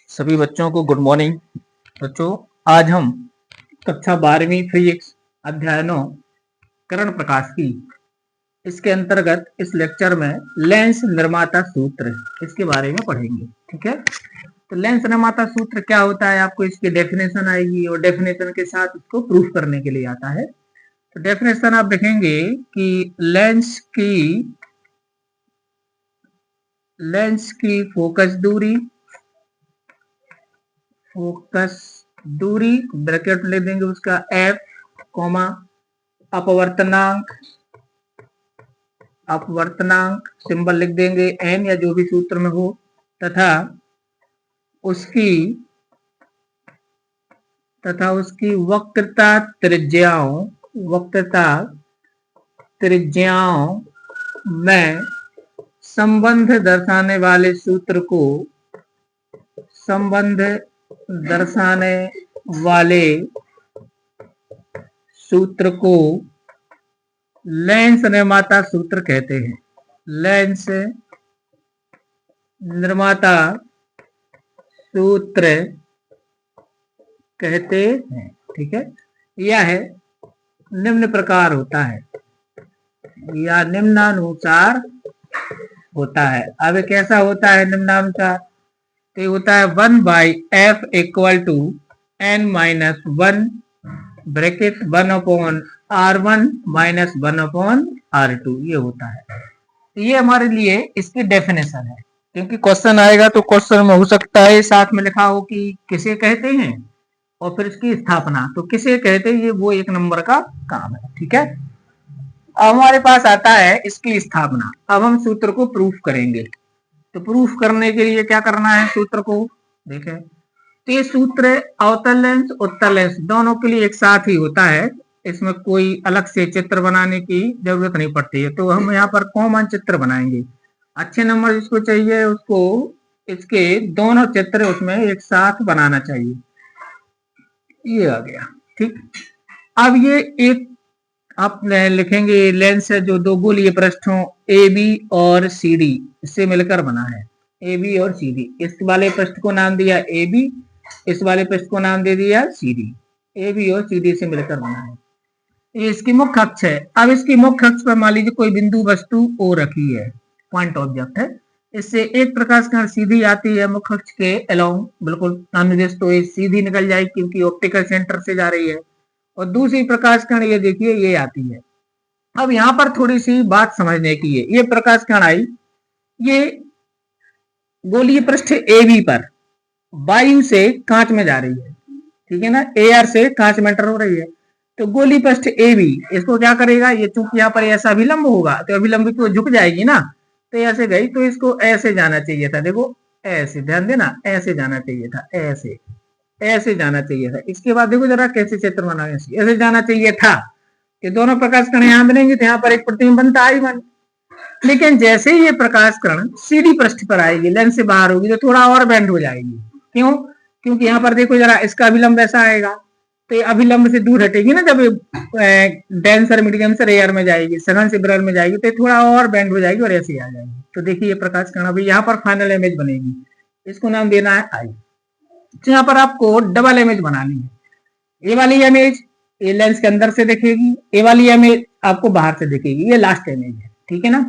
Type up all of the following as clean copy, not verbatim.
सभी बच्चों को गुड मॉर्निंग। बच्चों, आज हम कक्षा 12वीं फिजिक्स अध्याय 9 करण प्रकाश की इसके अंतर्गत इस लेक्चर में लेंस निर्माता सूत्र इसके बारे में पढ़ेंगे। ठीक है, तो लेंस निर्माता सूत्र क्या होता है, आपको इसकी डेफिनेशन आएगी और डेफिनेशन के साथ इसको प्रूफ करने के लिए आता है। तो डेफिनेशन आप देखेंगे कि लेंस की फोकस दूरी ब्रैकेट ले देंगे उसका f, अपवर्तनांक सिंबल लिख देंगे n या जो भी सूत्र में हो, तथा उसकी वक्रता त्रिज्याओं में संबंध दर्शाने वाले सूत्र को लेंस निर्माता सूत्र कहते हैं। लेंस निर्माता सूत्र कहते हैं। ठीक है, यह निम्न प्रकार होता है या निम्नानुसार होता है। अब कैसा होता है निम्नानुसार? तो होता है 1/f = n-1 bracket 1/r1 - 1/r2 ये होता है। तो ये हमारे लिए इसकी डेफिनेशन है, क्योंकि क्वेश्चन आएगा तो क्वेश्चन में हो सकता है साथ में लिखा हो कि किसे कहते हैं और फिर इसकी स्थापना। तो किसे कहते हैं ये वो एक नंबर का काम है। ठीक है, अब हमारे पास आता है इसकी स्थापना। अब हम सूत्र को प्रूफ करेंगे। तो प्रूफ करने के लिए क्या करना है, सूत्र को देखें। तो ये सूत्र अवतल लेंस उत्तल लेंस दोनों के लिए एक साथ ही होता है, इसमें कोई अलग से चित्र बनाने की जरूरत नहीं पड़ती है। तो हम यहाँ पर कॉमन चित्र बनाएंगे। अच्छे नंबर जिसको चाहिए उसको इसके दोनों चित्र उसमें एक साथ बनाना चाहिए। ये आ गया। ठीक, अब ये एक आप लिखेंगे लेंस है जो दो गोलीय पृष्ठों AB और CD इससे मिलकर बना है। AB और CD, इस वाले पृष्ठ को नाम दिया AB, इस वाले पृष्ठ को नाम दे दिया CD। AB और CD से मिलकर बना है। ये इसकी मुख्य अक्ष है। अब इसकी मुख्य अक्ष पर मान लीजिए कोई बिंदु वस्तु O रखी है, पॉइंट ऑब्जेक्ट है। इससे एक प्रकाश किरण सीधी आती है मुख्य अक्ष के अलोंग, बिल्कुल अनुदिश, तो ये सीधी निकल जाएगी क्योंकि ऑप्टिकल सेंटर से जा रही है। और दूसरी प्रकाश किरण ये देखिए ये आती है। अब यहाँ पर थोड़ी सी बात समझने की है। ये प्रकाश किरण आई, ये गोलीय पृष्ठ AB पर वायु से कांच में जा रही है। ठीक है ना, AR से कांच में एंटर हो रही है। तो गोलीय पृष्ठ AB इसको क्या करेगा, ये चूंकि यहाँ पर ऐसा अभिलंब होगा तो अभिलंब को झुक जाएगी ना, तो ऐसे गई तो इसको ऐसे जाना चाहिए था। देखो ऐसे, ध्यान देना, ऐसे जाना चाहिए था, ऐसे जाना चाहिए था। इसके बाद देखो जरा कैसे चित्र बना, ऐसे जाना चाहिए था। ये दोनों प्रकाश किरण यहाँ बनेंगे तो यहाँ पर एक प्रतिबिंब बनता I1। लेकिन जैसे ही ये प्रकाश किरण CD पृष्ठ पर आएगी, लेंस से बाहर होगी, तो थोड़ा और बेंड हो जाएगी। क्यों? क्योंकि यहाँ पर देखो जरा इसका अभिलंब ऐसा आएगा, तो ये अभिलंब से दूर हटेगी ना, जब डेंसर मीडियम से रेयर में जाएगी, सघन से विरल में जाएगी, तो थोड़ा और बेंड हो जाएगी और ऐसे आ जाएगी। तो देखिए ये प्रकाश किरण अभी यहाँ पर फाइनल इमेज बनेगी, इसको नाम देना है I। तो यहाँ पर आपको डबल इमेज बनानी है। ये वाली इमेज ये लेंस के अंदर से दिखेगी, ये वाली इमेज आपको बाहर से दिखेगी, ये लास्ट इमेज है। ठीक है ना,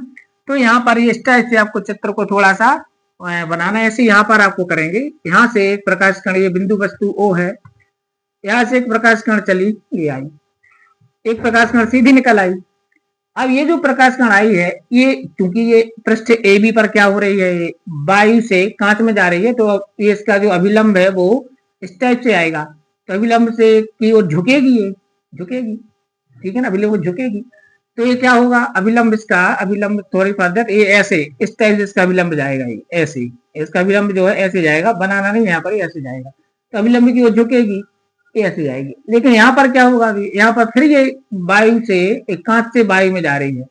तो यहाँ पर ये इस टाइप से आपको चित्र को थोड़ा सा बनाना है। ऐसे यहाँ पर आपको करेंगे, यहाँ से एक प्रकाश किरण, ये बिंदु वस्तु O है, यहाँ से एक प्रकाश किरण चली, ये आई, एक प्रकाश किरण सीधी निकल आई। अब ये जो प्रकाश किरण आई है, ये क्योंकि ये पृष्ठ AB पर क्या हो रही है, वायु से कांच में जा रही है, तो ये इसका जो अभिलंब है वो इस टाइप से आएगा। तो अभिलंब से की ओर झुकेगी, ये झुकेगी। ठीक है ना, अभिलंब झुकेगी तो ये क्या होगा, अभिलंब थोड़ी फर्दर ये ऐसे इस टाइप से इसका अभिलंब जाएगा, ये ऐसे इसका अभिलंब जो है ऐसे जाएगा, बनाना नहीं, यहाँ पर ऐसे जाएगा। तो अभिलंब की ओर झुकेगी, ऐसे जाएगी। लेकिन यहाँ पर क्या होगा, अभी यहाँ पर फिर ये वायु से कांच से वायु में जा रही है,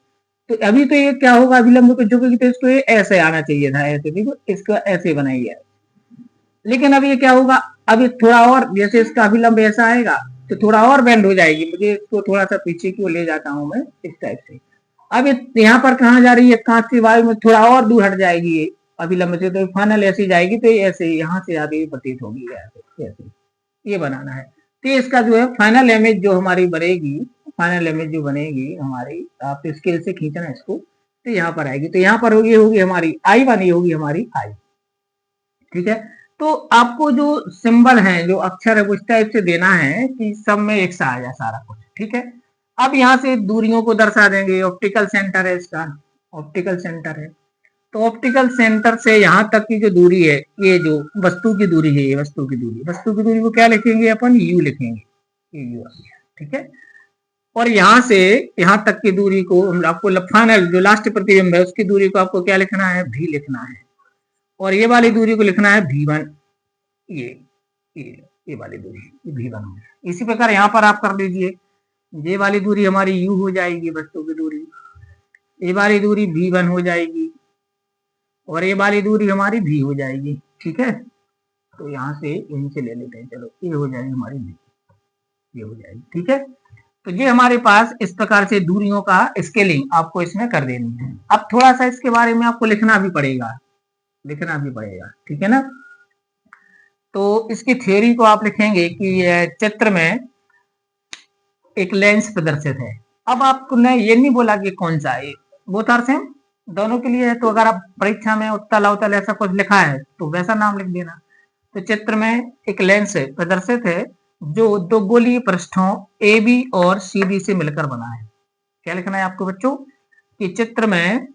तो अभी तो ये क्या होगा, अभिलंब को झुकेगी तो इसको ये ऐसे आना चाहिए था, ऐसे देखो इसको ऐसे बनाई है। लेकिन अब ये क्या होगा, अभी थोड़ा और, जैसे इसका अभिलंब ऐसा आएगा तो थोड़ा और बेंड हो जाएगी। मुझे इसको थोड़ा सा पीछे की ओर ले जाता हूं मैं, इस टाइप से। अब यहाँ पर कहाँ जा रही है, कांच की वायु में थोड़ा और दूर हट जाएगी ये, अभी लंबे से तो फाइनल ऐसी जाएगी तो ऐसे यहाँ से आगे प्रतीत होगी ऐसे ये बनाना है। तो इसका जो है फाइनल इमेज जो हमारी बनेगी, फाइनल इमेज जो बनेगी हमारी, आप स्केल से खींचना इसको, तो यहाँ पर आएगी। तो यहाँ पर होगी हमारी I1, ये होगी हमारी I। ठीक है, तो आपको जो सिंबल है, जो अक्षर है, वो इस टाइप से देना है कि सब में एक सा आ जाए सारा कुछ। ठीक है, अब यहाँ से दूरियों को दर्शा देंगे। ऑप्टिकल सेंटर है इसका, ऑप्टिकल सेंटर है, तो ऑप्टिकल सेंटर से यहाँ तक की जो दूरी है, ये जो वस्तु की दूरी है, ये वस्तु की दूरी को क्या लिखेंगे अपन, यू लिखेंगे, ये यू। ठीक है, और यहाँ से यहाँ तक की दूरी को आपको फाइनल जो लास्ट प्रतिबिंब है उसकी दूरी को आपको क्या लिखना है, भी लिखना है, और ये वाली दूरी को लिखना है V1। ये वाली दूरी V1 है। इसी प्रकार यहाँ पर आप कर लीजिए, ये वाली दूरी हमारी U हो जाएगी, वस्तु की दूरी, ये वाली दूरी V1 हो जाएगी, और ये वाली दूरी हमारी V हो जाएगी। ठीक है, तो यहाँ से इनसे ले लेते हैं, चलो ये हो जाएगी हमारी V, ये हो जाएगी। ठीक है, तो ये हमारे पास इस प्रकार से दूरियों का स्केलिंग आपको इसमें कर देनी है। अब थोड़ा सा इसके बारे में आपको लिखना भी पड़ेगा। ठीक है ना, तो इसकी थ्योरी को आप लिखेंगे कि चित्र में एक लेंस प्रदर्शित है। अब आपने ये नहीं बोला कि कौन सा है, बोथ आर सेम, दोनों के लिए है। तो अगर आप परीक्षा में उत्तल अवतल ऐसा कुछ लिखा है तो वैसा नाम लिख देना। तो चित्र में एक लेंस प्रदर्शित है जो दो गोलीय पृष्ठों AB और CD से मिलकर बना है। क्या लिखना है आपको बच्चों, कि चित्र में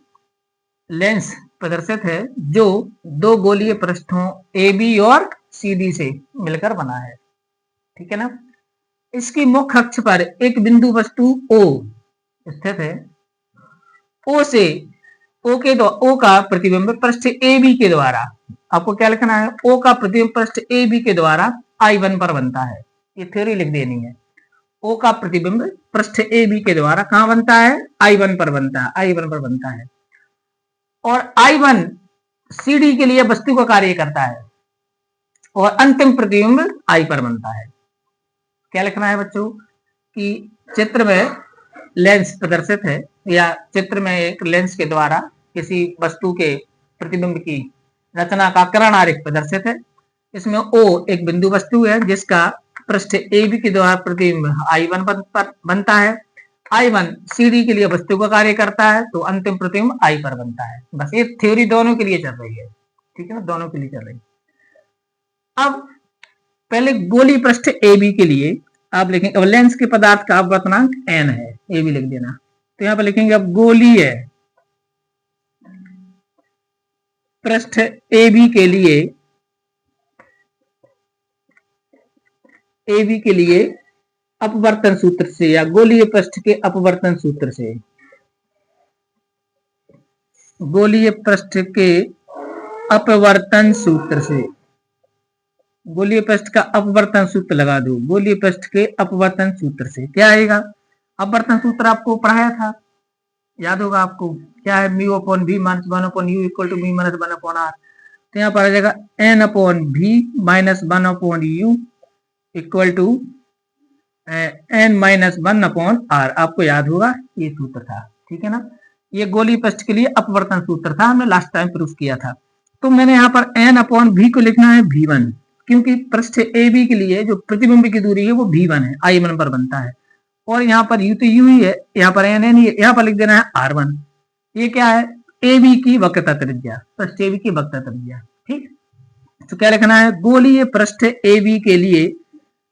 लेंस प्रदर्शित है जो दो गोलीय पृष्ठों AB और CD से मिलकर बना है। ठीक है ना, इसकी मुख्य अक्ष पर एक बिंदु वस्तु O स्थित है। O का प्रतिबिंब पृष्ठ AB के द्वारा, आपको क्या लिखना है, O का प्रतिबिंब पृष्ठ AB के द्वारा I1 पर बनता है। ये थ्योरी लिख देनी है। O का प्रतिबिंब पृष्ठ AB के द्वारा कहां बनता है, I1 पर बनता है, और I1 CD के लिए वस्तु का कार्य करता है, और अंतिम प्रतिबिंब I पर बनता है। क्या लिखना है बच्चों, कि चित्र में लेंस प्रदर्शित है, या चित्र में एक लेंस के द्वारा किसी वस्तु के प्रतिबिंब की रचना का किरण आरेख प्रदर्शित है। इसमें O एक बिंदु वस्तु है जिसका पृष्ठ AB के द्वारा प्रतिबिंब I1 पर बनता है। I1 CD के लिए वस्तु का कार्य करता है, तो अंतिम प्रतिबिंब I पर बनता है। बस ये थ्योरी दोनों के लिए चल रही है। ठीक है ना, दोनों के लिए चल रही है। अब पहले गोली पृष्ठ AB के लिए आप लिखेंगे, अब लेंस के पदार्थ का अपवर्तनांक n है, ये भी लिख देना। तो यहाँ पर लिखेंगे अब गोलीय पृष्ठ AB के लिए अपवर्तन सूत्र से, या गोलीय पृष्ठ के अपवर्तन सूत्र से, गोलीय पृष्ठ के अपवर्तन सूत्र से, गोलीय पृष्ठ का अपवर्तन सूत्र लगा दो। गोलीय पृष्ठ के अपवर्तन सूत्र से क्या आएगा, अपवर्तन सूत्र आपको पढ़ाया था, याद होगा आपको, क्या है, mu upon v minus 1 upon u equal to v minus 1 upon r। तो यहाँ पर आ जाएगा n upon v minus 1 upon u equal to n minus 1 upon r। आपको याद होगा ये सूत्र था। ठीक है ना, ये गोलीय पृष्ठ के लिए अपवर्तन सूत्र था, हमने लास्ट टाइम प्रूफ किया था। तो मैंने यहाँ पर n अपॉन v को लिखना है v1, क्योंकि पृष्ठ AB के लिए जो प्रतिबिंब की दूरी है वो V1 है, I1 पर बनता है, और यहाँ पर U तो U ही है, यहाँ पर N ही है, यहाँ पर लिख देना है R1। ये क्या है, AB की वक्रता त्रिज्या, पृष्ठ AB की वक्रता त्रिज्या। ठीक, तो क्या लिखना है, गोलीय पृष्ठ AB के लिए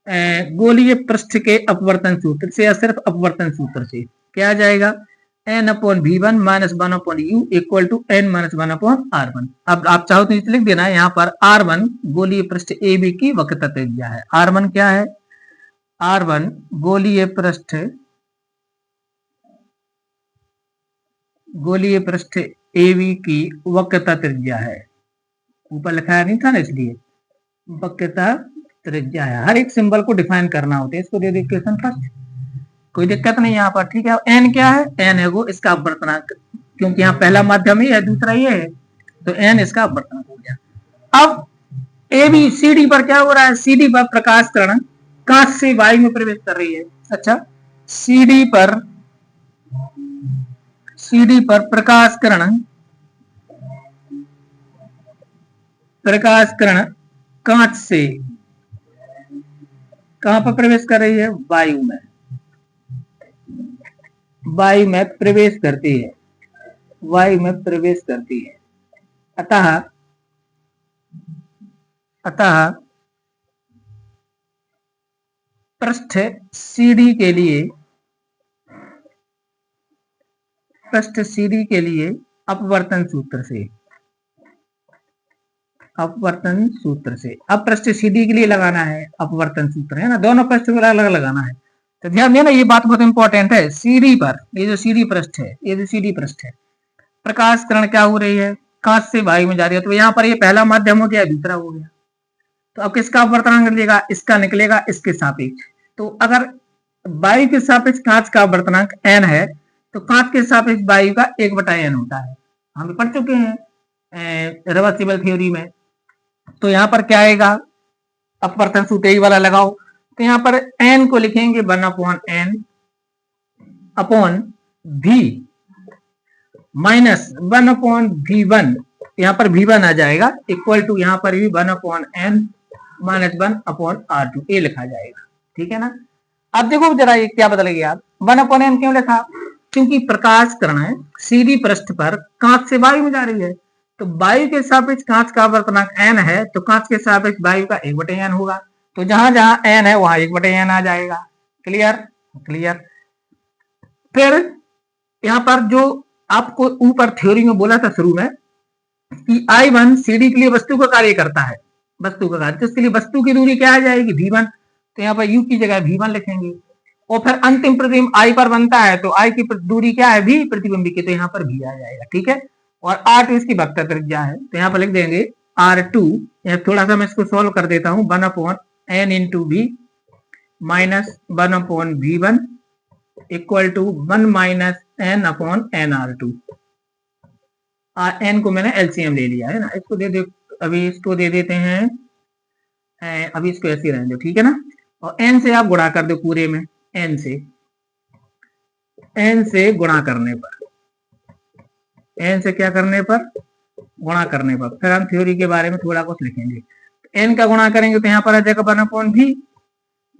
गोलीय पृष्ठ के अपवर्तन सूत्र से, या सिर्फ अपवर्तन सूत्र से, क्या आ जाएगा, n upon v1 minus 1 upon u equal to n minus 1 upon r1। अब आप चाहो तो लिख देना है, यहाँ पर r1 गोलीय पृष्ठ AB की वक्रता त्रिज्या है। r1 क्या है, r1 गोलीय पृष्ठ AB की वक्रता त्रिज्या है। ऊपर लिखा नहीं था ना, इसलिए वक्रता त्रिज्या है। हर एक सिंबल को डिफाइन करना होता है, इसको दे दे क्वेश्चन फर्स्ट, कोई दिक्कत नहीं यहाँ पर। ठीक है, n क्या है, n है वो इसका अपवर्तनांक, क्योंकि यहाँ पहला माध्यम ही है, दूसरा ये है, तो n इसका अपवर्तनांक हो गया। अब AB CD पर क्या हो रहा है, CD पर प्रकाश किरण कांच से वायु में प्रवेश कर रही है। अच्छा, CD पर प्रकाश किरण प्रकाश किरण कांच से कहां पर प्रवेश कर रही है? वायु में, वायु में प्रवेश करती है, वायु में प्रवेश करती है। अतः अतः पृष्ठ सीडी के लिए, पृष्ठ सीडी के लिए अपवर्तन सूत्र से, अपवर्तन सूत्र से, अब पृष्ठ सीडी के लिए लगाना है अपवर्तन सूत्र, है ना, दोनों पृष्ठ को अलग अलग लगाना है। तो ध्यान देना, ये बात बहुत इंपॉर्टेंट है। सीडी पर, ये जो सीडी पृष्ठ है, ये जो सीडी पृष्ठ है, प्रकाश किरण क्या हो रही है? कांच से वायु में जा रही है। तो यहाँ पर ये पहला माध्यम हो गया, दूसरा हो गया। तो अब किसका अपवर्तनांक निकलेगा? इसका निकलेगा इसके सापेक्ष। तो अगर वायु के सापेक्ष कांच का अपवर्तनांक n है, तो कांच के सापेक्ष वायु का 1/n होता है। हम पढ़ चुके हैं रिवर्सिबल थ्योरी में। तो यहाँ पर क्या आएगा? अपवर्तन सूत्र यही वाला लगाओ। तो यहाँ पर n को लिखेंगे 1/n upon v minus 1/v1, यहाँ पर v1 आ जाएगा, इक्वल टू यहाँ पर भी 1/n माइनस 1/r2 ये लिखा जाएगा। ठीक है ना। अब देखो जरा ये क्या बदल गया। 1/n क्यों लिखा? क्योंकि प्रकाश किरण सीधी पृष्ठ पर कांच से वायु में जा रही है। तो वायु के सापेक्ष कांच का अपवर्तनांक n है, तो कांच के सापेक्ष वायु का 1/n होगा। तो जहां जहां n है वहां 1/n आ जाएगा। क्लियर? क्लियर। फिर यहाँ पर जो आपको ऊपर थ्योरी में बोला था शुरू में कि I1 CD के लिए वस्तु का कार्य करता है, वस्तु का कार्य, तो इसके लिए वस्तु की दूरी क्या आ जाएगी? V1। तो यहाँ पर U की जगह V1 लिखेंगे। और फिर अंतिम प्रतिबिंब I पर बनता है, तो I की दूरी क्या है? V प्रतिबिंब की, तो यहाँ पर V आ जाएगा। ठीक है। और R2 इसकी वक्र त्रिज्या है, तो यहाँ पर लिख देंगे R2। थोड़ा सा मैं इसको सोल्व कर देता हूँ। 1/n into V minus 1/V1 equal to 1 minus n upon nR2। n को मैंने एलसीएम ले लिया है ना। इसको दे दे, अभी इसको दे देते हैं, अभी इसको ऐसे ही रहने दो। ठीक है ना। और n से आप गुणा कर दो पूरे में, n से गुणा करने पर, n से क्या करने पर? गुणा करने पर। फिर हम थ्योरी के बारे में थोड़ा कुछ लिखेंगे। n का गुणा करेंगे तो यहाँ पर आ जाएगा 1/v,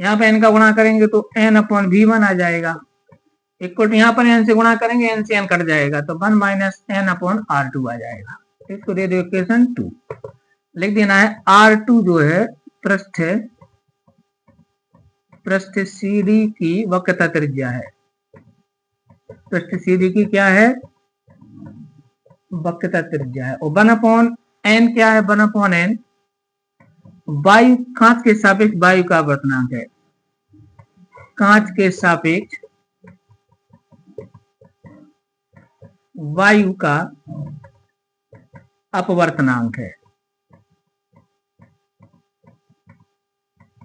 यहाँ पे n का गुणा करेंगे तो n/v1 आ जाएगा, इक्वल टू यहाँ पर n से गुणा करेंगे, n से n कट जाएगा, तो 1 माइनस n/r2 आ जाएगा। इसको दे दो इक्वेशन 2। लिख देना है R2 जो है पृष्ठ CD की वक्रता त्रिज्या है। पृष्ठ CD की क्या है? वक्रता त्रिज्या है। और 1/n क्या है? 1/n वायु, कांच के सापेक्ष वायु का अपवर्तनांक है, कांच के सापेक्ष वायु का अपवर्तनांक है,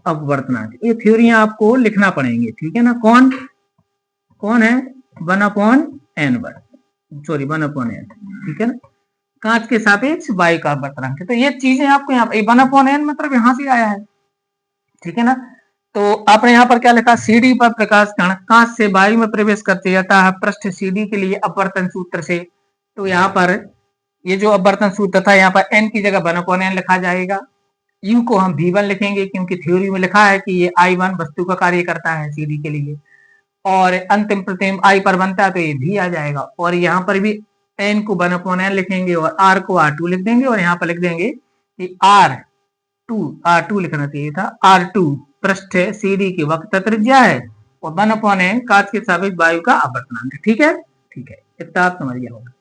अपवर्तनांक। ये थ्योरियां आपको लिखना पड़ेंगे। ठीक है ना। कौन कौन है? 1/n1, sorry 1/n। ठीक है ना। कांच के सापेक्ष वायु का अपवर्तनांक है। तो ये चीजें आपको यहाँ 1/n मतलब यहाँ से आया है। ठीक है ना। तो आपने यहाँ पर क्या लिखा? सीडी पर प्रकाश कण कांच से वायु में प्रवेश करते जाता है पृष्ठ सीडी के लिए अपवर्तन सूत्र से। तो यहाँ पर ये जो अपवर्तन सूत्र था, यहाँ पर n की जगह 1/n लिखा जाएगा। u को हम v1 लिखेंगे, क्योंकि थ्योरी में लिखा है कि ये I1 वस्तु का कार्य करता है सीडी के लिए। और अंतिम प्रतिबिंब I पर बनता है, तो ये v आ जाएगा। और यहाँ पर भी n को 1/n लिखेंगे और r को R2 लिख देंगे। और यहाँ पर लिख देंगे कि R2 लिखना चाहिए था, R2 पृष्ठ CD की वक्रता त्रिज्या है और 1/n कांच के सापेक्ष वायु का अपवर्तनांक है। ठीक है। ठीक है, इतना आप समझ गया होगा।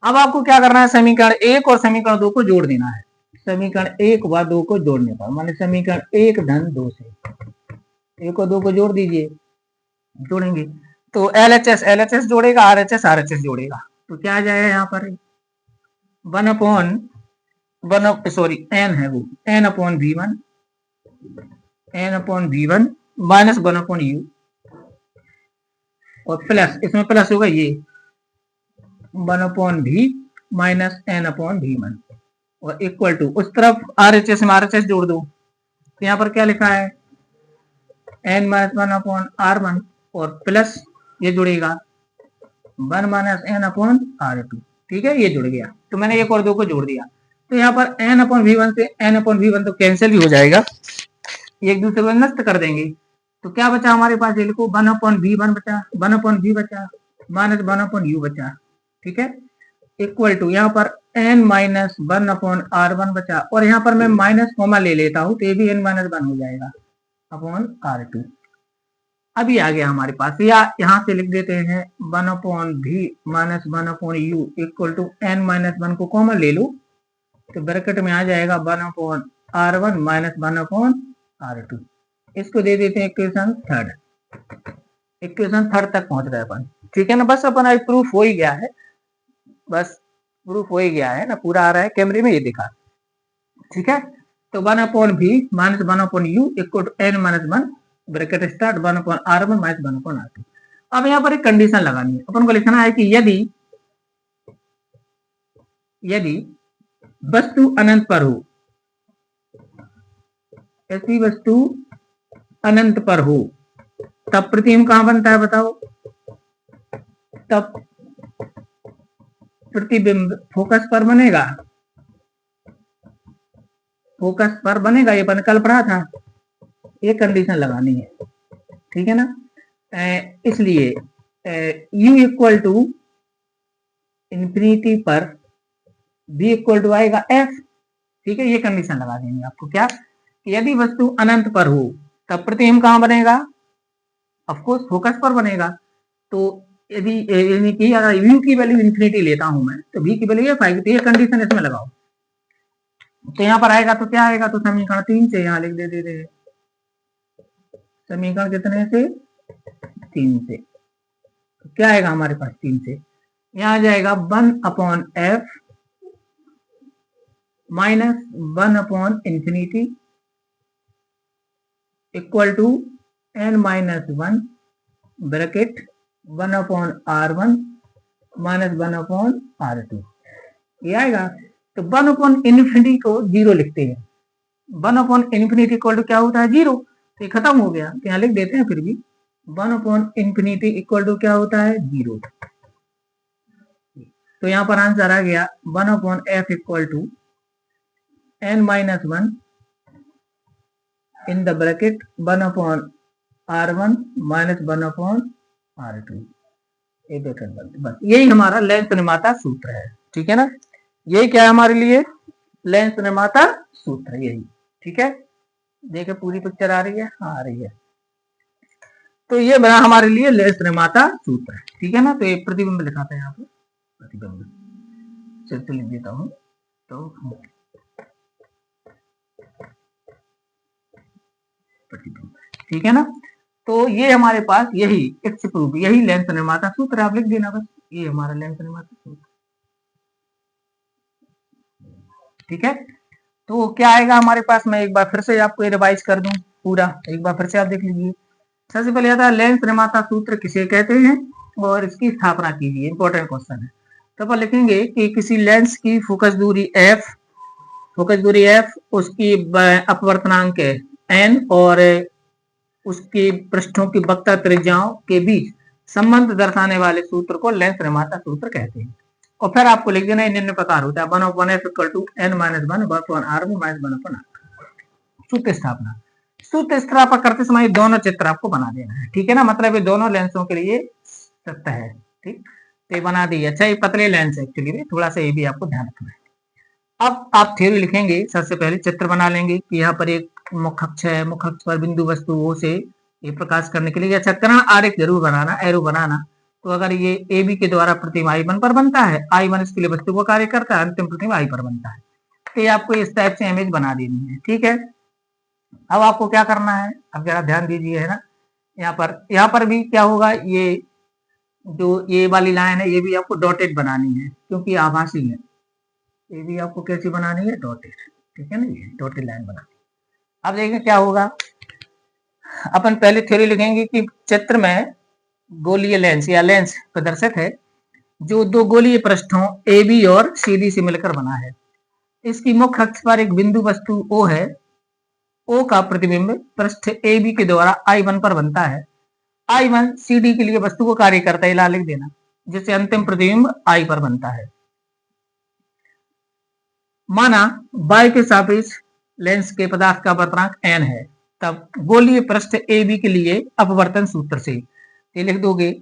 अब आपको क्या करना है? समीकरण 1 और समीकरण 2 को जोड़ देना है। समीकरण 1 व 2 को जोड़ने पर, माने समीकरण 1 धन 2 से 1 और 2 को जोड़ दीजिए। जोड़ेंगे तो LHS जोड़ेगा, RHS जोड़ेगा, तो क्या आ जाएगा? यहाँ पर 1/n है वो, n/v1 माइनस 1/u और प्लस, इसमें प्लस होगा ये 1/v माइनस n/v1 और इक्वल टू उस तरफ RHS में RHS जोड़ दो। तो यहाँ पर क्या लिखा है? n माइनस 1/r1 और प्लस ये जुड़ेगा 1 माइनस n/r2। ठीक है, ये जुड़ गया। तो मैंने 1 और 2 को जोड़ दिया। तो यहाँ पर n/v1 से n/v1 तो कैंसिल ही हो जाएगा, एक दूसरे को नष्ट कर देंगे। तो क्या बचा हमारे पास, ये लिखो 1/v1 बचा, 1/v बचा, माइनस 1/u बचा, ठीक है, इक्वल टू यहाँ पर n-1/r1 बचा, और यहाँ पर मैं माइनस कॉमा ले लेता हूँ तो ये भी n-1 हो जाएगा अपॉन r2। अभी आ गया हमारे पास, या यहाँ से लिख देते हैं 1/v minus 1/u equal to n-1 को कॉमन ले लो तो ब्रैकेट में आ जाएगा 1/r1 माइनस 1/r2। इसको दे देते हैं इक्वेशन थर्ड तक पहुंच गए अपन, ठीक है ना। बस अपन प्रूफ हो ही गया है, बस प्रूफ हो ही गया है ना, पूरा आ रहा है कैमरे में, ये दिखा, ठीक है। तो 1/v minus 1/u equal to n-1 bracket start 1/r1 minus 1/r2। अब यहाँ पर एक कंडीशन लगानी है, अपन को लिखना है कि यदि वस्तु अनंत पर हो, ऐसी वस्तु अनंत पर हो, तब प्रतिबिंब कहां बनता है बताओ, तब प्रतिबिंब फोकस पर बनेगा, फोकस पर बनेगा, ये अपन कल पढ़ा था, ये कंडीशन लगानी है, ठीक है ना। इसलिए u इक्वल टू इंफिनिटी पर v इक्वल टू आएगा f, ठीक है। ये कंडीशन लगा देंगे आपको, क्या, यदि वस्तु अनंत पर हो तब प्रतिबिंब कहां बनेगा, ऑफकोर्स फोकस पर बनेगा। तो यदि यानी कि अगर u की वैल्यू इंफिनिटी लेता हूं मैं तो v की वैल्यू f आएगी, तो ये कंडीशन इसमें लगाओ तो यहाँ पर आएगा, तो क्या आएगा, तो समीकरण 3 से यहाँ लिख देते थे, समीकरण कितने से, 3 से, तो क्या आएगा हमारे पास 3 से, यहाँ आ जाएगा 1/f माइनस 1/इंफिनिटी equal to n-1 bracket 1/r1 minus 1/r2, ये आएगा। तो 1/इंफिनिटी को 0 लिखते हैं, 1/इंफिनिटी इक्वल टू क्या होता है, 0, तो ये खत्म हो गया, तो यहाँ लिख देते हैं फिर भी 1/इंफिनिटी इक्वल टू क्या होता है, 0। तो यहाँ पर आंसर आ गया 1/f equal to n-1 in the bracket 1/r1 minus 1/r2, ये ब्रैकेट बंद। बस यही हमारा लेंस निर्माता सूत्र है, ठीक है ना। यही क्या है हमारे लिए, लेंस निर्माता सूत्र, यही, ठीक है। देखिए पूरी पिक्चर आ रही है, हाँ आ रही है। तो ये बना हमारे लिए लेंस निर्माता सूत्र, ठीक है ना। तो ये प्रतिबिंब लिखाते हैं यहाँ पे, प्रतिबिंब सिर्फ लिख देता हूँ, तो प्रतिबिंब, ठीक है ना। तो ये हमारे पास यही इट्स प्रूफ, यही लेंस निर्माता सूत्र, आप लिख देना बस, ये हमारा लेंस निर्माता सूत्र, ठीक है। तो क्या आएगा हमारे पास, मैं एक बार फिर से आपको रिवाइज कर दूं पूरा, एक बार फिर से आप देख लीजिए। सबसे पहले आता है लेंस निर्माता सूत्र किसे कहते हैं और इसकी स्थापना कीजिए, इंपॉर्टेंट क्वेश्चन है। तो अपन लिखेंगे कि किसी लेंस की फोकस दूरी f, उसकी अपवर्तनांक n और उसकी पृष्ठों की वक्र त्रिज्याओं के बीच संबंध दर्शाने वाले सूत्र को लेंस निर्माता सूत्र कहते हैं। और फिर आपको लिख देना निम्न प्रकार होता है 1/f equal to n-1 1/r1 minus 1/r2। सूत्र स्थापना, सूत्र स्थापना करते समय दोनों चित्र आपको बना देना है, ठीक है ना। मतलब ये दोनों लेंसों के लिए सत्य है, ठीक, तो ये बना दी। अच्छा ये पतले लेंस है एक्चुअली, थोड़ा सा ये भी आपको ध्यान रखना है। अब आप थ्योरी लिखेंगे, सबसे पहले चित्र बना लेंगे कि यहाँ पर एक मुख्य अक्ष है, मुख्य अक्ष पर बिंदु वस्तु O से ये प्रकाश करने के लिए अच्छा कर्ण आरेख जरूर बनाना, एरो बनाना। तो अगर ये AB के द्वारा प्रतिबिंब I1 पर बनता है, I1 इसके लिए वस्तु को कार्य करता है, अंतिम प्रतिबिंब I पर बनता है। तो ये आपको इस टाइप से इमेज बना देनी है, ठीक है। अब आपको क्या करना है, अब जरा ध्यान दीजिए, है ना। यहाँ पर भी क्या होगा, ये जो ये वाली लाइन है ये भी आपको डॉटेड बनानी है क्योंकि आभासी है, ये भी आपको कैसी बनानी है, डॉटेड, ठीक है ना, ये डॉटेड लाइन बनानी। अब देखिए क्या होगा, अपन पहले थ्योरी लिखेंगे कि चित्र में गोलीय लेंस या लेंस प्रदर्शित है जो दो गोलीय पृष्ठों AB और CD से मिलकर बना है। इसकी मुख्य अक्ष पर एक बिंदु वस्तु O है, O का प्रतिबिंब पृष्ठ AB के द्वारा I1 पर बनता है। I1 CD के लिए वस्तु को कार्य करता है, लिख देना, जिससे अंतिम प्रतिबिंब I पर बनता है। माना y के सापेक्ष लेंस के पदार्थ का अपवर्तनांक n है, तब गोलीय पृष्ठ AB के लिए अपवर्तन सूत्र से ये लिख दोगे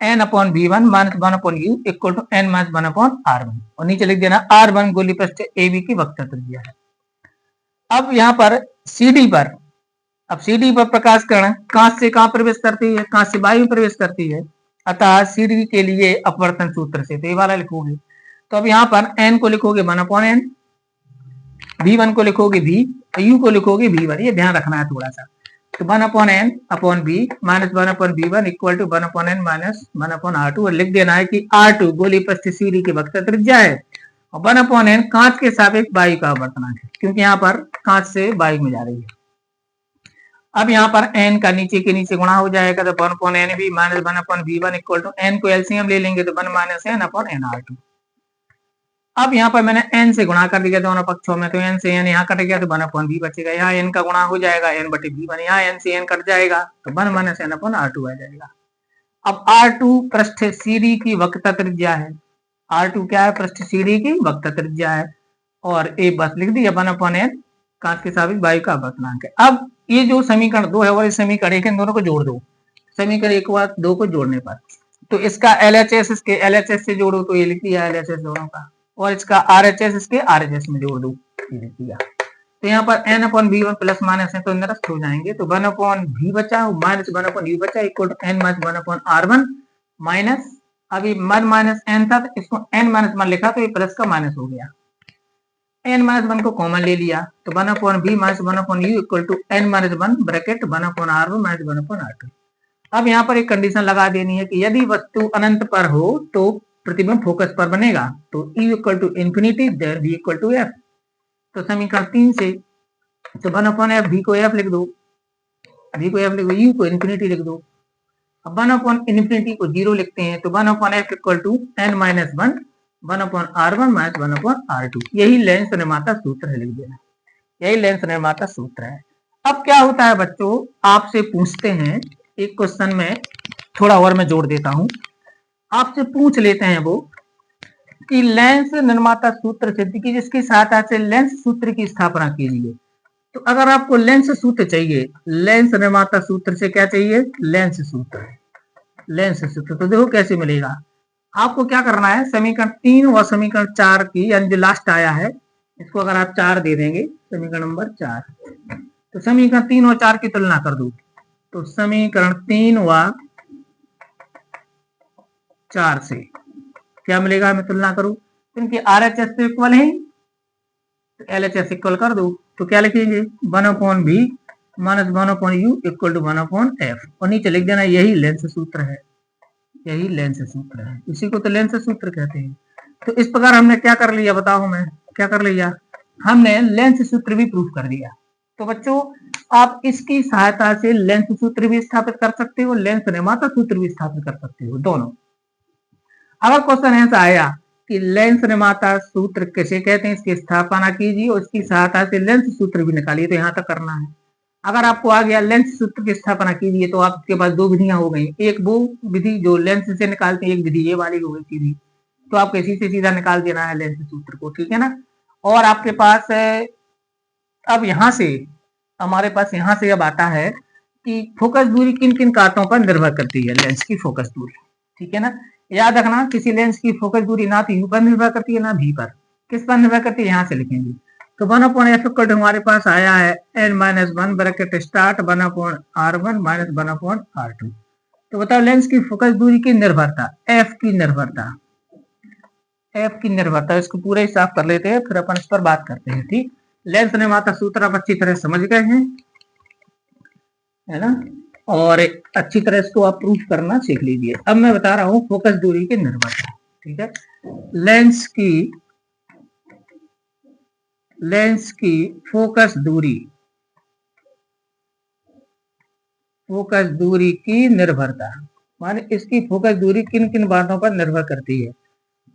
n/v1 - 1/u = n - 1/r1 और नीचे लिख देना r1 गोलीय पृष्ठ AB की वक्रता त्रिज्या है। अब यहाँ पर CD पर प्रकाश किरण कांच से कहां प्रवेश करती है, कांच से वायु में प्रवेश करती है, अतः CD के लिए अपवर्तन सूत्र से तो ये वाला लिखोगे। तो अब यहाँ पर n को लिखोगे 1/n, v1 को लिखोगे v और u को लिखोगे v1, ये ध्यान रखना है थोड़ा सा। तो 1/n/v - 1/v1 = 1/n - 1/r2 और लिख देना है कि r2 गोलीय पृष्ठ CD की वक्रता त्रिज्या है और 1/n कांच के सापेक्ष वायु का अपवर्तनांक है, क्योंकि यहाँ पर कांच से वायु में जा रही है। अब यहाँ पर n का नीचे के नीचे गुणा हो जाएगा, तो 1/nv - 1/v1 = n को एलसीएम ले लेंगे तो 1 - n/nr2। अब यहाँ पर मैंने n से गुणा कर दिया दोनों पक्षों में, तो n से n यहाँ कट गया तो 1/v बचेगा, यहाँ n का गुणा हो जाएगा n/v1, यहाँ n से n कट जाएगा तो 1 - n/r2 आ जाएगा। अब r2 पृष्ठ CD की वक्रता त्रिज्या है, r2 क्या है, पृष्ठ CD की वक्रता त्रिज्या है और ए बस लिख दिया 1/n कांच के सापेक्ष वायु का अपवर्तनांक है। अब ये जो समीकरण 2 है और इस समीकरण 1 इन दोनों को जोड़ दो, समीकरण 1 व 2 को जोड़ने पर तो इसका LHS इसके LHS से जोड़ो तो ये लिख दिया LHS दोनों का, और इसका RHS इसके RHS में जोड़ दो, ये लिख दिया। तो यहाँ पर n/v1 प्लस माइनस है तो निरस्त हो जाएंगे, तो 1/v बचा माइनस 1/u बचा equal to n - 1/r1 minus, अभी 1 माइनस n था तो इसको n - 1 लिखा तो ये प्लस का माइनस हो गया, n - 1 को कॉमन ले लिया तो 1/v - 1/u equal to n - 1 bracket 1/r1 - 1/r2। अब यहाँ पर एक कंडीशन लगा देनी है कि यदि वस्तु अनंत पर हो तो प्रतिबिंब फोकस पर बनेगा, तो E = infinity then V = f। तो समीकरण 3 से तो 1/f V को f लिख दो, U को इन्फिनिटी लिख दो। अब 1/इन्फिनिटी को 0 लिखते हैं तो 1/f = n - 1 1/r1 - 1/r2, यही लेंस निर्माता सूत्र है, लिख देना यही लेंस निर्माता सूत्र है। अब क्या होता है बच्चों, आपसे पूछते हैं एक क्वेश्चन में, थोड़ा और मैं जोड़ देता हूं, आपसे पूछ लेते हैं वो कि लेंस निर्माता सूत्र सिद्ध की जिसकी सहायता से लेंस सूत्र की स्थापना कीजिए। तो अगर आपको लेंस सूत्र चाहिए, लेंस निर्माता सूत्र से क्या चाहिए, लेंस सूत्र तो देखो कैसे मिलेगा। आपको क्या करना है, समीकरण 3 और समीकरण 4 की यानी जो लास्ट आया है इसको अगर आप 4 दे देंगे, समीकरण नंबर 4, तो समीकरण 3 और 4 की तुलना कर दो, तो समीकरण 3 व 4 से क्या मिलेगा, मैं तुलना करूं तो इनके RHS तो इक्वल है, तो LHS इक्वल कर दो, तो क्या लिखेंगे 1/v - 1/u = 1/f और नीचे लिख देना यही लेंस सूत्र है, यही लेंस सूत्र है, इसी को तो लेंस सूत्र कहते हैं। तो इस प्रकार हमने क्या कर लिया, बताओ मैं क्या कर लिया, हमने लेंस सूत्र भी प्रूफ कर दिया। तो बच्चों आप इसकी सहायता से लेंस सूत्र भी स्थापित कर सकते हो, लेंस निर्माता सूत्र भी स्थापित कर सकते हो, दोनों। अगर क्वेश्चन ऐसा आया कि लेंस निर्माता सूत्र किसे कहते हैं, इसकी स्थापना कीजिए और इसकी सहायता से लेंस सूत्र भी निकालिए, तो यहाँ तक करना है। अगर आपको आ गया लेंस सूत्र की स्थापना कीजिए तो आपके पास 2 विधियां हो गई, एक वो विधि जो लेंस से निकालते हैं, एक विधि ये वाली हो गई सीधी, तो आपको इसी से सीधा निकाल देना है लेंस सूत्र को, ठीक है ना। और आपके पास अब यहाँ से हमारे पास यहाँ से अब आता है कि फोकस दूरी किन किन कांटों पर निर्भर करती है, लेंस की फोकस दूरी, ठीक है ना। याद रखना किसी लेंस की फोकस दूरी ना तो U पर निर्भर करती है ना V पर, किस पर निर्भर करती है यहाँ से लिखेंगे। तो 1/f हमारे पास आया है n - 1 bracket start 1/r1 - 1/r2। तो बताओ लेंस की फोकस दूरी की निर्भरता, f की निर्भरता, इसको पूरा ही साफ कर लेते हैं फिर अपन इस पर बात करते हैं, ठीक। लेंस निर्माता सूत्र आप अच्छी तरह समझ गए हैं, है ना, और अच्छी तरह इसको आप प्रूफ करना सीख लीजिए। अब मैं बता रहा हूं फोकस दूरी की निर्भरता, ठीक है। लेंस की फोकस दूरी की निर्भरता माने इसकी फोकस दूरी किन किन बातों पर निर्भर करती है।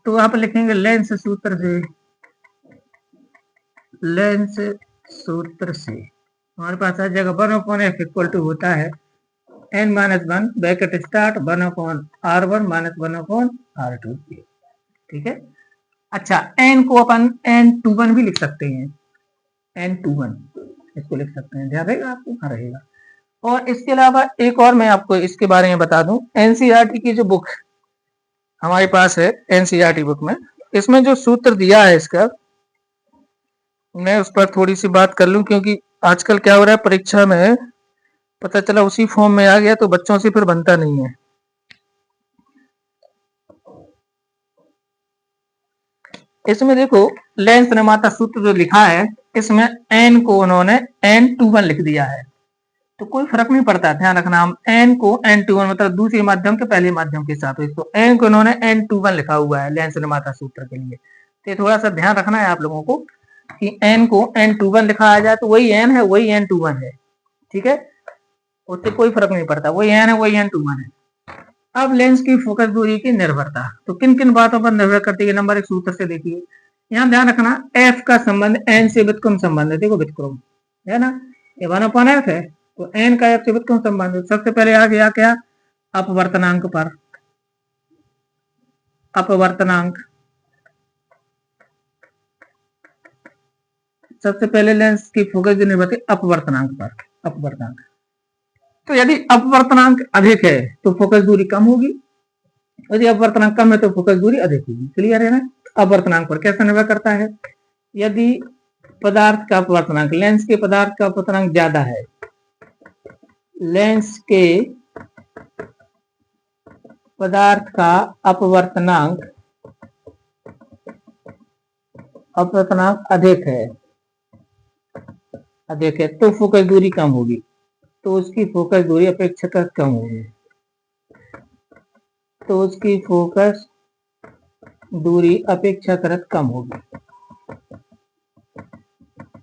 तो आप लिखेंगे लेंस सूत्र से हमारे पास आ जाएगा 1/f होता है n - 1 bracket start 1/r1 - 1/r2, ठीक है। अच्छा, n को अपन n21 भी लिख सकते हैं, n21 इसको लिख सकते हैं, ध्यान रहेगा आपको? हाँ रहेगा। और इसके अलावा एक और मैं आपको इसके बारे में बता दूं, एनसीईआरटी की जो बुक हमारे पास है, एनसीईआरटी बुक में इसमें जो सूत्र दिया है इसका, मैं उस पर थोड़ी सी बात कर लूं, क्योंकि आजकल क्या हो रहा है परीक्षा में, पता चला उसी फॉर्म में आ गया तो बच्चों से फिर बनता नहीं है। इसमें देखो लेंस निर्माता सूत्र जो लिखा है, इसमें n को उन्होंने n21 लिख दिया है, तो कोई फर्क नहीं पड़ता, ध्यान रखना। हम n को n21 मतलब दूसरे माध्यम के पहले माध्यम के साथ, तो n को उन्होंने n21 लिखा हुआ है लेंस निर्माता सूत्र के लिए। तो थोड़ा सा ध्यान रखना है आप लोगों को कि n को n21 लिखा जाए तो वही n है, वही n21 है, ठीक है, उससे कोई फर्क नहीं पड़ता, वही n है, वही n21 है। अब लेंस की फोकस दूरी की निर्भरता तो किन किन बातों पर निर्भर करती है, नंबर एक सूत्र से देखिए। यहाँ ध्यान रखना, f का संबंध n से व्युत्क्रम संबंध है, देखो व्युत्क्रम है ना, ये 1/f है, तो n का f से व्युत्क्रम संबंध है। सबसे पहले आ गया क्या, अपवर्तनांक पर, अपवर्तनांक, सबसे पहले लेंस की फोकस दूरी निर्भर करती है अपवर्तनांक पर, अपवर्तनांक। तो यदि अपवर्तनांक अधिक है तो फोकस दूरी कम होगी, यदि अपवर्तनांक कम है तो फोकस दूरी अधिक होगी। क्लियर है ना? अपवर्तनांक पर कैसे निर्भर करता है, यदि पदार्थ का अपवर्तनांक, लेंस के पदार्थ का अपवर्तनांक ज्यादा है, लेंस के पदार्थ का अपवर्तनांक अधिक है, अधिक है तो फोकस दूरी कम होगी, तो उसकी फोकस दूरी अपेक्षाकृत कम होगी, तो उसकी फोकस दूरी अपेक्षाकृत कम होगी,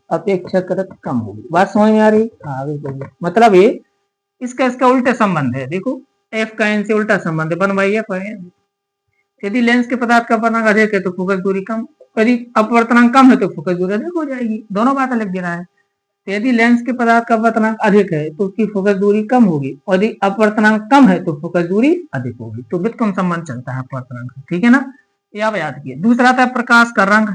अपेक्षाकृत कम होगी। बात समझ में आ रही? हाँ बिल्कुल, मतलब ये इसका उल्टा संबंध है, देखो f का n से उल्टा संबंध है, 1/f है। यदि लेंस के पदार्थ का अपवर्तनांक अधिक है तो फोकस दूरी कम, यदि अपवर्तनांक कम है तो फोकस दूरी अधिक हो जाएगी, दोनों बातें लिख देना है। तो यदि लेंस के पदार्थ का अपवर्तनांक अधिक है तो उसकी फोकस दूरी कम होगी, और यदि अपवर्तनांक कम है तो फोकस दूरी अधिक होगी, तो व्युत्क्रम संबंध चलता है अपवर्तनांक, ठीक है ना, ये आप याद किए। दूसरा था प्रकाश का रंग,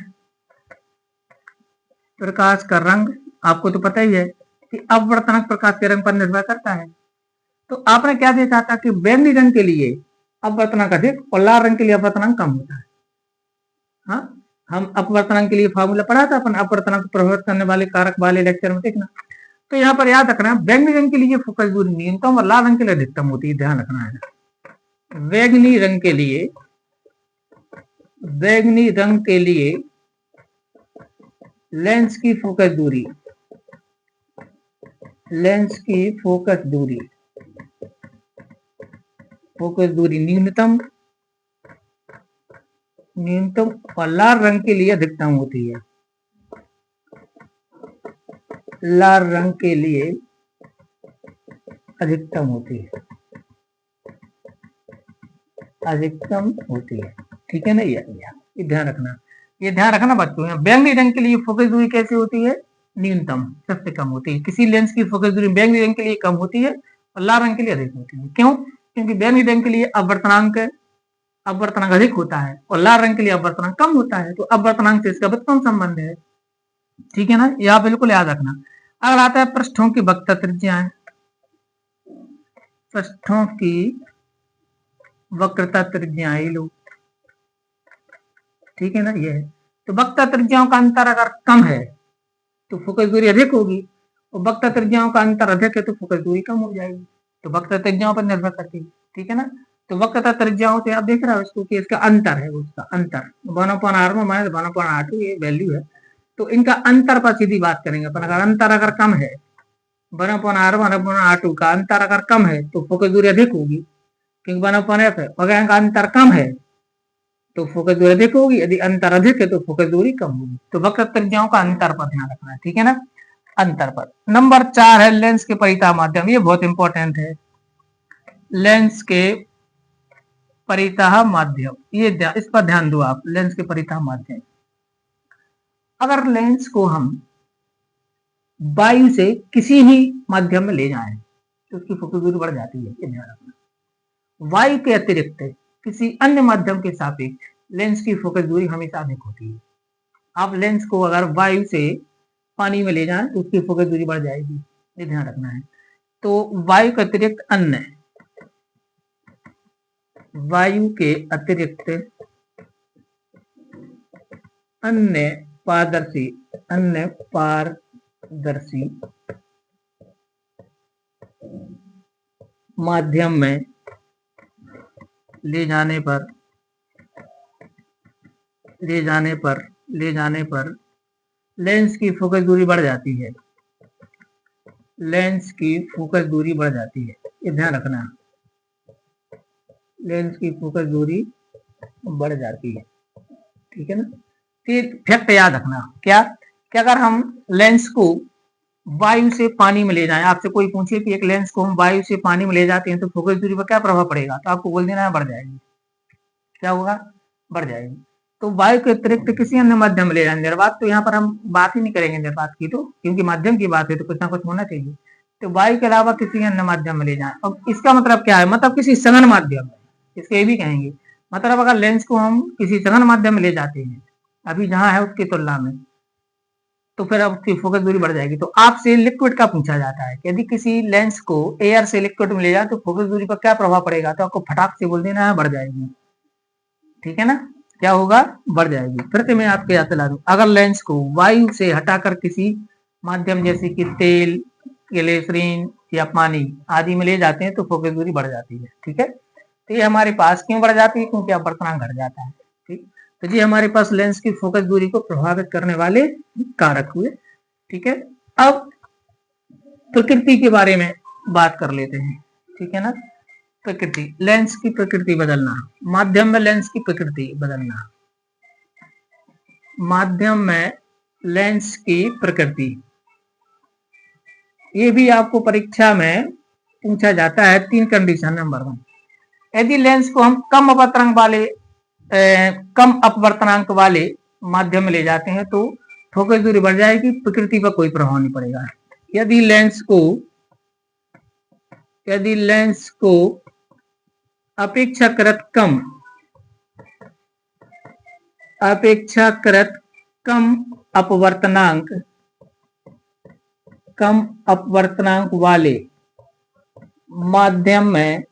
प्रकाश का रंग आपको तो पता ही है कि अपवर्तनांक प्रकाश के रंग पर निर्भर करता है। तो आपने क्या देखा था कि बैंगनी रंग के लिए अपवर्तनांक अधिक और लाल रंग के लिए अपवर्तनांक कम होता है। हाँ, हम अपवर्तनांक के लिए फार्मूला पढ़ा था अपन, अपवर्तनांक प्रभावित करने वाले कारक वाले लेक्चर में, देखना। तो यहाँ पर याद रखना, बैंगनी रंग के लिए फोकस दूरी न्यूनतम और लाल रंग के लिए अधिकतम होती है, ध्यान रखना है। बैंगनी रंग के लिए, बैंगनी रंग के लिए लेंस की फोकस दूरी, लेंस की फोकस दूरी, फोकस दूरी न्यूनतम, न्यूनतम और लाल रंग के लिए अधिकतम होती है, लाल रंग के लिए अधिकतम होती है, अधिकतम होती है, ठीक है ना, ये ध्यान रखना, ये ध्यान रखना बच्चों। बैंगनी रंग के लिए फोकस दूरी कैसी होती है, न्यूनतम, सबसे कम होती है। किसी लेंस की फोकस दूरी बैंगनी रंग के लिए कम होती है और लाल रंग के लिए अधिक होती है। क्यों? क्योंकि बैंगनी रंग के लिए अपवर्तनांक अधिक होता है और लाल रंग के लिए अपवर्तनांक कम होता है, तो अपवर्तनांक से इसका व्युत्क्रम संबंध है, ठीक है ना, यह बिल्कुल याद रखना। अगर आता है पृष्ठों की वक्रता त्रिज्याएं, पृष्ठों की वक्रता त्रिज्याएं लो, ठीक है ना, ये है। तो वक्रता त्रिज्याओं का अंतर अगर कम है तो फोकस दूरी अधिक होगी, और वक्रता त्रिज्याओं का अंतर अधिक है तो फोकस दूरी कम हो जाएगी, तो वक्रता त्रिज्याओं पर निर्भर करती है, ठीक है ना। तो वक्रता त्रिज्याओं से आप देख रहे हो इसको कि इसका अंतर है, उसका अंतर 1/r1 माइनस 1/r2 ये वैल्यू है, तो इनका अंतर पर सीधी बात करेंगे अपन। अगर अंतर अगर कम है, 1/r1/r2 का अंतर अगर कम है तो फोकस दूरी अधिक होगी, क्योंकि 1/f है। अगर इनका अंतर कम है तो फोकस दूरी अधिक होगी, यदि अंतर अधिक है तो फोकस दूरी कम होगी। तो वक्र त्रिज्याओं का अंतर पर ध्यान रखना है, ठीक है ना, अंतर पर। नंबर 4 है लेंस के परितः माध्यम, ये बहुत इंपॉर्टेंट है, लेंस के परितः माध्यम, ये इस पर ध्यान दो आप, लेंस के परितः माध्यम। अगर लेंस को हम वायु से किसी भी माध्यम में ले जाएं तो उसकी फोकस दूरी बढ़ जाती है, ये ध्यान रखना। वायु के अतिरिक्त किसी अन्य माध्यम के सापेक्ष लेंस की फोकस दूरी हमेशा अधिक होती है। आप लेंस को अगर वायु से पानी में ले जाएं तो उसकी फोकस दूरी बढ़ जाएगी, ये ध्यान रखना है। तो वायु के अतिरिक्त अन्य पारदर्शी माध्यम में ले जाने पर लेंस की फोकस दूरी बढ़ जाती है। लेंस की फोकस दूरी बढ़ जाती है, ये ध्यान रखना। लेंस की फोकस दूरी बढ़ जाती है, ठीक है ना। फैक्ट याद रखना क्या कि अगर हम लेंस को वायु से पानी में ले जाएं, आपसे कोई पूछे कि एक लेंस को हम वायु से पानी में ले जाते हैं तो फोकस दूरी पर क्या प्रभाव पड़ेगा, तो आपको बोल देना है बढ़ जाएगी। क्या होगा, बढ़ जाएगी। तो वायु के अतिरिक्त किसी अन्य माध्यम में ले जाए, निर्वात तो यहाँ पर हम बात ही नहीं करेंगे निर्वात की, तो क्योंकि माध्यम की बात है तो कुछ ना कुछ होना चाहिए। तो वायु के अलावा किसी अन्य माध्यम में ले जाए। अब इसका मतलब क्या है, मतलब किसी सघन माध्यम में, इसके भी कहेंगे। मतलब अगर लेंस को हम किसी सघन माध्यम में ले जाते हैं अभी जहां है उसकी तुलना में, तो फिर अब उसकी फोकस दूरी बढ़ जाएगी। तो आपसे लिक्विड का पूछा जाता है, यदि किसी लेंस को एयर से लिक्विड में ले जाए तो फोकस दूरी पर क्या प्रभाव पड़ेगा, तो आपको फटाक से बोल देना है बढ़ जाएगी, ठीक है ना। क्या होगा, बढ़ जाएगी। फिर से मैं आपके यहाँ चला दूं, अगर लेंस को वायु से हटाकर किसी माध्यम जैसे कि तेल, ग्लिसरीन या पानी आदि में ले जाते हैं तो फोकस दूरी बढ़ जाती है, ठीक है। तो ये हमारे पास क्यों बढ़ जाती है, क्योंकि अपवर्तनांक घट जाता है, ठीक। तो जी हमारे पास लेंस की फोकस दूरी को प्रभावित करने वाले कारक हुए, ठीक है। अब प्रकृति के बारे में बात कर लेते हैं, ठीक है ना। प्रकृति, लेंस की प्रकृति बदलना, माध्यम में लेंस की प्रकृति बदलना, माध्यम में लेंस की प्रकृति, ये भी आपको परीक्षा में पूछा जाता है। 3 कंडीशन। नंबर 1, यदि लेंस को हम कम अपवर्तनांक वाले माध्यम में ले जाते हैं तो फोकस दूरी बढ़ जाएगी, प्रकृति पर कोई प्रभाव नहीं पड़ेगा। यदि लेंस को अपेक्षाकृत कम अपवर्तनांक वाले माध्यम में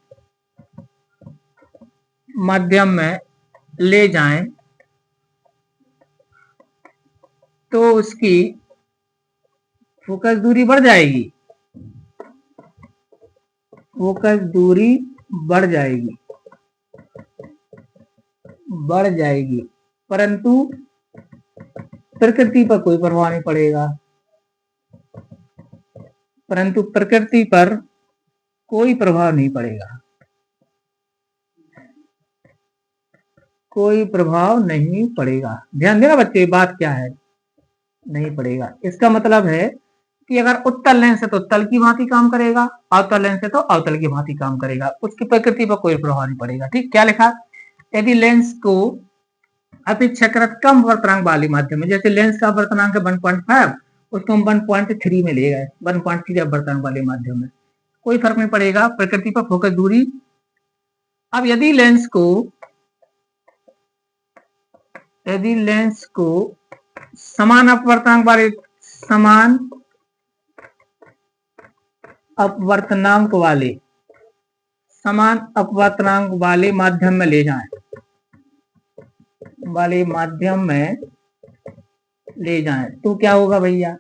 ले जाएं तो उसकी फोकस दूरी बढ़ जाएगी, परंतु प्रकृति पर कोई प्रभाव नहीं पड़ेगा, कोई प्रभाव नहीं पड़ेगा। ध्यान देना बच्चे, बात क्या है, नहीं पड़ेगा। इसका मतलब है कि अगर उत्तल लेंस है तो तल की भांति काम करेगा, अवतल लेंस है तो अवतल की भांति काम करेगा, उसकी प्रकृति पर कोई प्रभाव नहीं पड़ेगा, ठीक। क्या लिखा, यदि लेंस को अपेक्षाकृत कम वर्तनांक वाले माध्यम में, जैसे लेंस का वर्तनांक 1.5, उसको हम 1.3 में ले गए, 1.3 वर्तनांक वाले माध्यम में, कोई फर्क नहीं पड़ेगा, प्रकृति पर फोकस दूरी। अब यदि लेंस को समान अपवर्तनांक वाले माध्यम में ले जाएं तो क्या होगा भैया,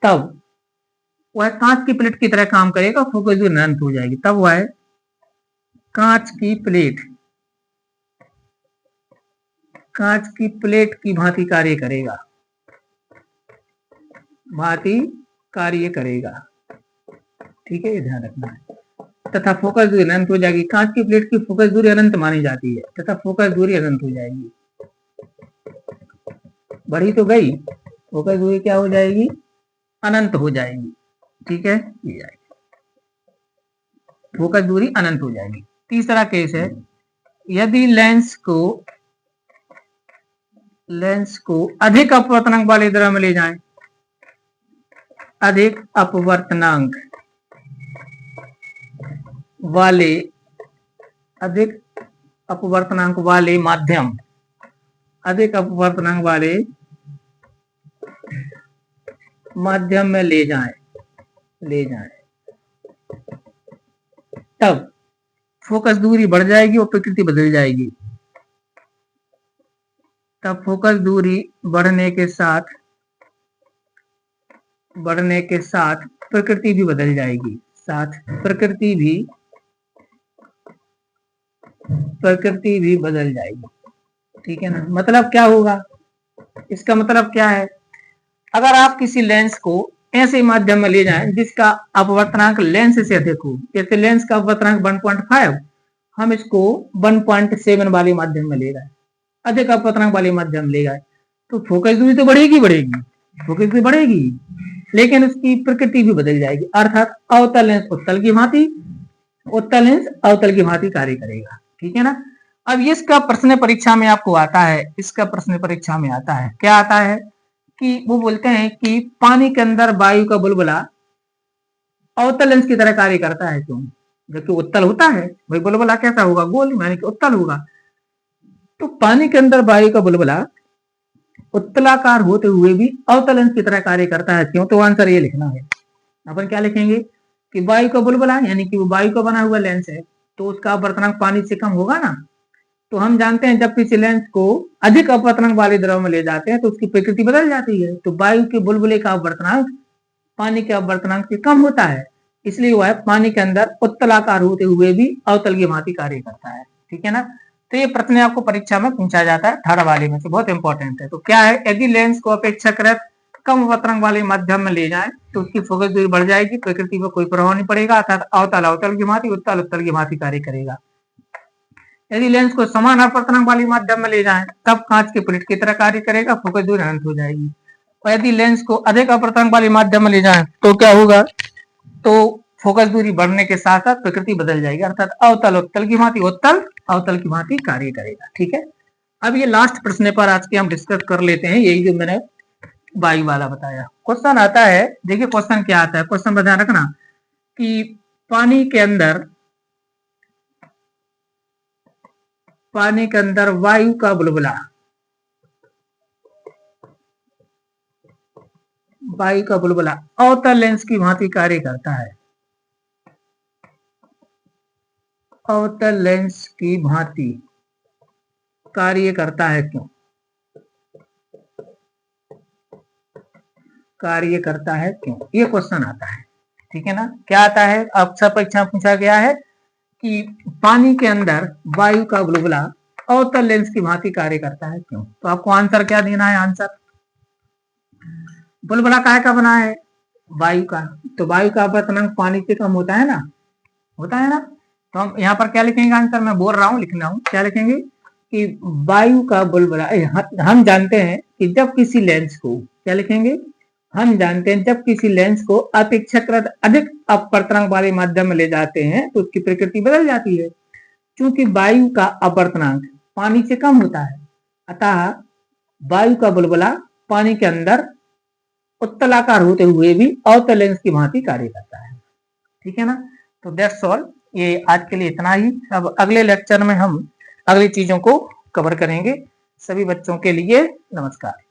तब वह कांच की प्लेट की तरह काम करेगा, फोकस दूरी अनंत हो जाएगी। तब वह कांच की प्लेट की भांति कार्य करेगा, ठीक है, ये ध्यान रखना है। तथा फोकस दूरी अनंत हो जाएगी। कांच की प्लेट की फोकस दूरी अनंत मानी जाती है तथा फोकस दूरी अनंत हो जाएगी। बढ़ी तो गई, फोकस दूरी क्या हो जाएगी, अनंत हो जाएगी, ठीक है, ये जाएगी, फोकस दूरी अनंत हो जाएगी। तीसरा केस है, यदि लेंस को अधिक अपवर्तनांक वाले द्रव्य में ले जाएं, अधिक अपवर्तनांक अपवर्तनांक वाले माध्यम, अधिक अपवर्तनांक वाले माध्यम में ले जाएं, तब फोकस दूरी बढ़ जाएगी और प्रकृति बदल जाएगी। तब फोकस दूरी बढ़ने के साथ प्रकृति भी बदल जाएगी, प्रकृति भी बदल जाएगी। ठीक है ना। मतलब क्या होगा, इसका मतलब क्या है, अगर आप किसी लेंस को ऐसे माध्यम में ले जाएं जिसका अपवर्तनांक लेंस से अधिक हो, जैसे लेंस का अपवर्तनांक 1.5, हम इसको 1.7 वाले माध्यम में ले गए, अधिक अपवर्तनांक वाले माध्यम ले गए, तो फोकस दूरी तो बढ़ेगी, लेकिन उसकी प्रकृति भी बदल जाएगी। अर्थात अवतल लेंस उत्तल की भांति, उत्तल लेंस अवतल की भांति कार्य करेगा। ठीक है ना। अब इसका प्रश्न परीक्षा में आपको आता है, क्या आता है कि वो बोलते हैं कि पानी के अंदर वायु का बुलबुला अवतल लेंस की तरह कार्य करता है, क्यों? जबकि उत्तल होता है, वही बुलबुला कैसा होगा, गोल, यानी कि उत्तल होगा। तो पानी के अंदर वायु का बुलबुला उत्तलाकार होते हुए भी अवतल लेंस की तरह कार्य करता है, क्यों? तो आंसर ये लिखना है। अपन क्या लिखेंगे कि वायु का बुलबुला यानी कि वो वायु का बना हुआ लेंस है, तो उसका अपवर्तनांक पानी से कम होगा ना। तो हम जानते हैं जब किसी लेंस को अधिक अपवर्तनांक वाले द्रव में ले जाते हैं तो उसकी प्रकृति बदल जाती है। तो वायु के बुलबुले का अपवर्तनांक पानी के अपवर्तनांक से कम होता है, इसलिए वह पानी के अंदर उत्तलाकार होते हुए भी अवतल की भांति कार्य करता है। ठीक है ना। तो ये प्रश्न आपको परीक्षा में पूछा जाता है, 18 वाले में से, बहुत इंपॉर्टेंट है। तो क्या है, यदि लेंस को अपेक्षाकृत कम अपवर्तनांक वाले माध्यम में ले जाए तो उसकी फोकस दूरी बढ़ जाएगी, प्रकृति पर कोई प्रभाव नहीं पड़ेगा, अर्थात अवतल अवतल की भांति, उत्तल उत्तल की भांति कार्य करेगा। यदि लेंस को समान अपवर्तनांक वाले माध्यम में ले जाएं तब कांच के प्लेट की तरह कार्य करेगा, फोकस दूरी अनंत हो जाएगी। और यदि लेंस को अधिक अपवर्तनांक वाले माध्यम में ले जाएं तो क्या होगा, तो फोकस दूरी बढ़ने के साथ साथ प्रकृति बदल जाएगी, अर्थात अवतल उत्तल की भांति, उत्तल अवतल की भांति कार्य करेगा। ठीक है। अब ये लास्ट प्रश्न पर आज के हम डिस्कस कर लेते हैं, यही जो मैंने वायु वाला बताया। क्वेश्चन आता है, देखिए क्वेश्चन क्या आता है, क्वेश्चन पर ध्यान रखना कि पानी के अंदर वायु का बुलबुला अवतल लेंस की भांति कार्य करता है, अवतल लेंस की भांति कार्य करता है, क्यों? ये क्वेश्चन आता है। ठीक है ना। क्या आता है, अक्सर परीक्षा पूछा गया है कि पानी के अंदर वायु का बुलबुला अवतल लेंस की भांति कार्य करता है, क्यों? तो आपको आंसर क्या देना है, आंसर बुलबुला काहे का बना है, वायु का, तो वायु का अपवर्तनांक पानी से कम होता है ना। तो हम यहाँ पर क्या लिखेंगे, आंसर मैं बोल रहा हूँ, लिखना हूँ, क्या लिखेंगे कि वायु का बुलबुला, हम जानते हैं कि जब किसी लेंस को, क्या लिखेंगे, हम जानते हैं जब किसी लेंस को अपेक्षाकृत अधिक अपवर्तनांक वाले माध्यम में ले जाते हैं तो उसकी प्रकृति बदल जाती है। क्योंकि वायु का अपवर्तनांक पानी से कम होता है, अतः वायु का बुलबुला पानी के अंदर उत्तलाकार होते हुए भी अवतल लेंस की भांति कार्य करता है। ठीक है ना। तो दैट्स ऑल, ये आज के लिए इतना ही। अब अगले लेक्चर में हम अगली चीजों को कवर करेंगे। सभी बच्चों के लिए नमस्कार।